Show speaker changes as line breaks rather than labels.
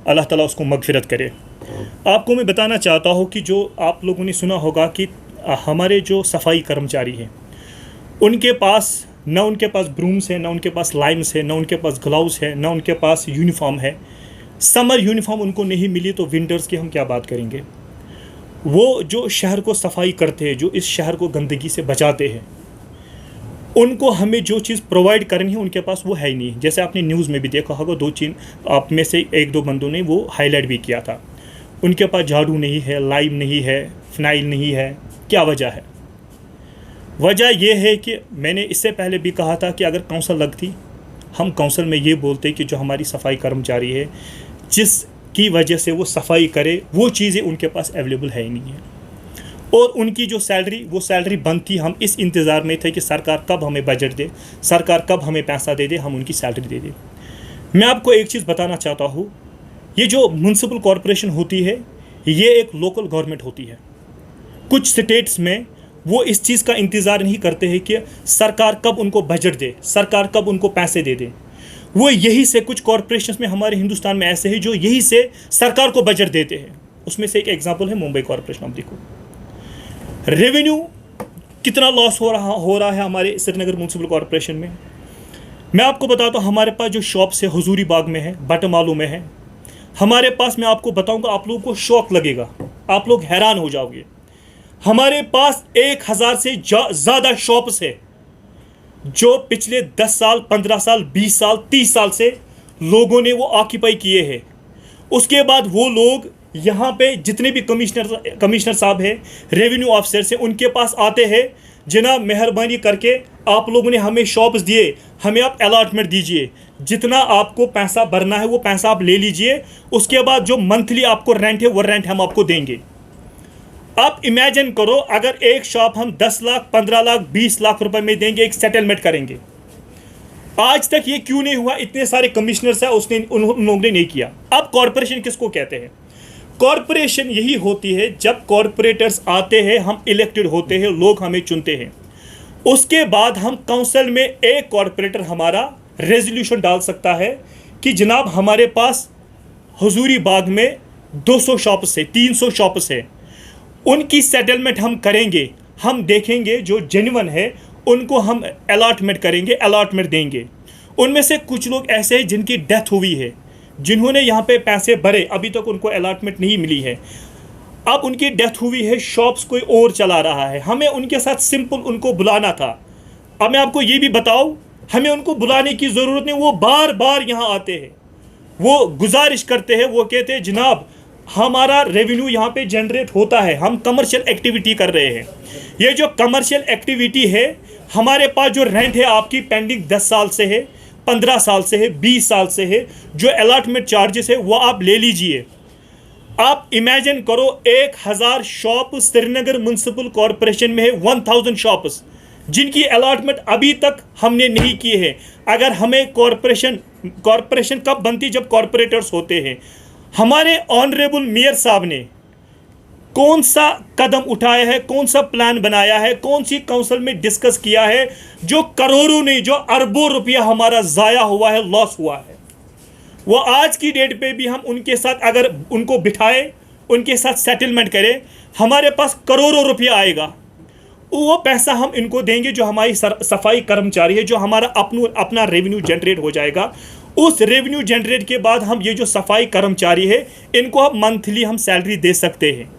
अल्लाह ताला उसको मगफिरत करे। आपको मैं बताना चाहता हूँ कि जो आप लोगों ने सुना होगा कि हमारे जो सफाई कर्मचारी हैं उनके पास उनके पास ब्रूम्स है, ना उनके पास लाइम्स है, ना उनके पास ग्लव्स है, ना उनके पास यूनिफॉर्म है। समर यूनिफॉर्म उनको नहीं मिली तो विंटर्स की हम क्या बात करेंगे। वो जो शहर को सफाई करते हैं, जो इस शहर को गंदगी से बचाते हैं, उनको हमें जो चीज़ प्रोवाइड करनी है उनके पास वो है ही नहीं। जैसे आपने न्यूज़ में भी देखा होगा, 2 चीन आप में से 1-2 बंदों ने वो हाईलाइट भी किया था। उनके पास झाड़ू नहीं है, लाइम नहीं है, फिनाइल नहीं है। क्या वजह है? वजह यह है कि मैंने इससे पहले भी कहा था कि अगर काउंसिल लगती, हम काउंसिल में ये बोलते कि जो हमारी सफाई कर्मचारी है जिसकी वजह से वो सफाई करे, वो चीज़ें उनके पास अवेलेबल है ही नहीं है। और उनकी जो सैलरी, वो सैलरी बनती, हम इस इंतज़ार में थे कि सरकार कब हमें बजट दे, सरकार कब हमें पैसा दे दे, हम उनकी सैलरी दे दें। मैं आपको एक चीज़ बताना चाहता हूँ, ये जो म्यूनसिपल कॉरपोरेशन होती है ये एक लोकल गवर्नमेंट होती है। कुछ स्टेट्स में वो इस चीज़ का इंतज़ार नहीं करते हैं कि सरकार कब उनको बजट दे, सरकार कब उनको पैसे दे दे। वो यही से कुछ कॉरपोरेशंस में हमारे हिंदुस्तान में ऐसे हैं जो यही से सरकार को बजट देते हैं। उसमें से एक एग्जांपल है मुंबई कॉरपोरेशन। आप देखो रेवेन्यू कितना लॉस हो रहा है हमारे श्रीनगर म्यूनसिपल कॉरपोरेशन में। मैं आपको बताता हूँ, हमारे पास जो शॉप्स है हजूरी बाग में है, बटमालू में है। हमारे पास, मैं आपको बताऊंगा, आप लोगों को शौक लगेगा, आप लोग हैरान हो जाओगे। हमारे पास 1000 से ज़्यादा शॉप्स है जो पिछले 10 साल, 15 साल, 20 साल, 30 साल से लोगों ने वो ऑक्यूपाई किए हैं। उसके बाद वो लोग यहाँ पे जितने भी कमिश्नर साहब हैं, रेवेन्यू ऑफिसर से, उनके पास आते हैं, जनाब मेहरबानी करके आप लोगों ने हमें शॉप्स दिए, हमें आप अलॉटमेंट दीजिए, जितना आपको पैसा भरना है वो पैसा आप ले लीजिए, उसके बाद जो मंथली आपको रेंट है वो रेंट हम आपको देंगे। आप इमेजिन करो, अगर एक शॉप हम 10 लाख, 15 लाख, 20 लाख रुपए में देंगे, एक सेटलमेंट करेंगे। आज तक ये क्यों नहीं हुआ? इतने सारे कमिश्नर्स हैं, उन लोगों ने नहीं किया। अब कॉरपोरेशन किसको कहते हैं? कॉरपोरेशन यही होती है जब कॉरपोरेटर्स आते हैं, हम इलेक्टेड होते हैं, लोग हमें चुनते हैं। उसके बाद हम काउंसिल में एक कॉरपोरेटर हमारा रेजोल्यूशन डाल सकता है कि जनाब हमारे पास हजूरी बाग में 200 शॉप्स है, 300 शॉप्स है, उनकी सेटलमेंट हम करेंगे। हम देखेंगे जो जेन्युइन है उनको हम अलॉटमेंट करेंगे, अलॉटमेंट देंगे। उनमें से कुछ लोग ऐसे हैं जिनकी डेथ हुई है, जिन्होंने यहाँ पे पैसे भरे, अभी तक उनको अलॉटमेंट नहीं मिली है। अब उनकी डेथ हुई है, शॉप्स कोई और चला रहा है, हमें उनके साथ सिंपल उनको बुलाना था। अब मैं आपको ये भी बताऊँ, हमें उनको बुलाने की ज़रूरत नहीं, वो बार बार यहाँ आते हैं, वो गुजारिश करते हैं, वो कहते हैं जनाब हमारा रेवेन्यू यहाँ पे जनरेट होता है, हम कमर्शियल एक्टिविटी कर रहे हैं। ये जो कमर्शियल एक्टिविटी है, हमारे पास जो रेंट है आपकी पेंडिंग 10 साल से है, 15 साल से है, 20 साल से है, जो अलॉटमेंट चार्जेस है वो आप ले लीजिए। आप इमेजिन करो 1000 शॉप श्रीनगर म्यूनसिपल कॉरपोरेशन में है, 1000 शॉप्स जिनकी अलॉटमेंट अभी तक हमने नहीं की है। अगर हमें कॉरपोरेशन कब बनती? जब कॉरपोरेटर्स होते हैं। हमारे ऑनरेबल मेयर साहब ने कौन सा कदम उठाया है, कौन सा प्लान बनाया है, कौन सी काउंसिल में डिस्कस किया है, जो करोड़ों नहीं, जो अरबों रुपया हमारा ज़ाया हुआ है, लॉस हुआ है। वो आज की डेट पे भी हम उनके साथ अगर उनको बिठाए, उनके साथ सेटलमेंट करें, हमारे पास करोड़ों रुपया आएगा। वो पैसा हम इनको देंगे, जो हमारी सफाई कर्मचारी है, जो हमारा अपना रेवेन्यू जनरेट हो जाएगा। उस रेवेन्यू जनरेट के बाद हम ये जो सफाई कर्मचारी है, इनको हम मंथली हम सैलरी दे सकते हैं।